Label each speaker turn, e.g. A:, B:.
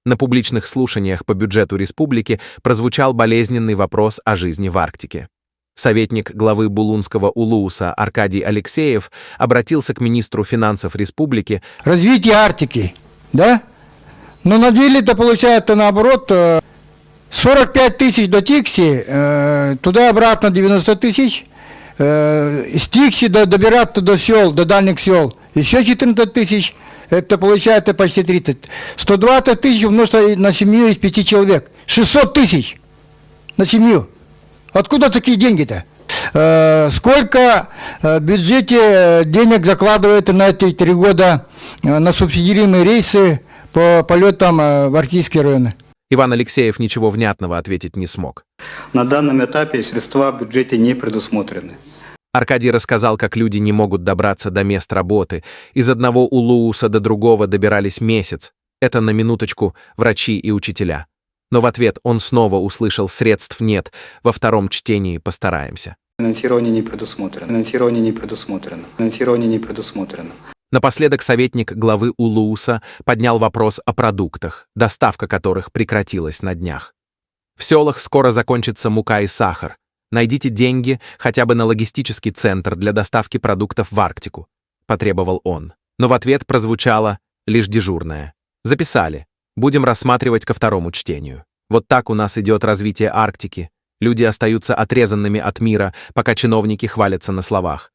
A: На публичных слушаниях по бюджету республики прозвучал болезненный вопрос о жизни в Арктике. Советник главы Булунского УЛУУСа Аркадий Алексеев обратился к министру финансов республики.
B: Развитие Арктики, да? Но на деле это получается наоборот 45 тысяч до Тикси, туда-обратно 90 тысяч, с Тикси добираться до сел, до дальних сел, еще 14 тысяч, это получается почти 30. 120 тысяч умножить на семью из 5 человек. 600 тысяч на семью. Откуда такие деньги-то? Сколько в бюджете денег закладывают на эти 3 года на субсидируемые рейсы по полетам в арктические районы?
A: Иван Алексеев ничего внятного ответить не смог.
C: На данном этапе средства в бюджете не предусмотрены.
A: Аркадий рассказал, как люди не могут добраться до мест работы. Из одного УЛУУСа до другого добирались месяц. Это на минуточку врачи и учителя. Но в ответ он снова услышал: средств нет, во втором чтении постараемся.
C: Финансирование не предусмотрено. Финансирование не предусмотрено. Финансирование не предусмотрено.
A: Напоследок советник главы УЛУУСа поднял вопрос о продуктах, доставка которых прекратилась на днях. В селах скоро закончится мука и сахар. Найдите деньги хотя бы на логистический центр для доставки продуктов в Арктику, потребовал он. Но в ответ прозвучало лишь дежурное. Записали. Будем рассматривать ко второму чтению. Вот так у нас идет развитие Арктики. Люди остаются отрезанными от мира, пока чиновники хвалятся на словах.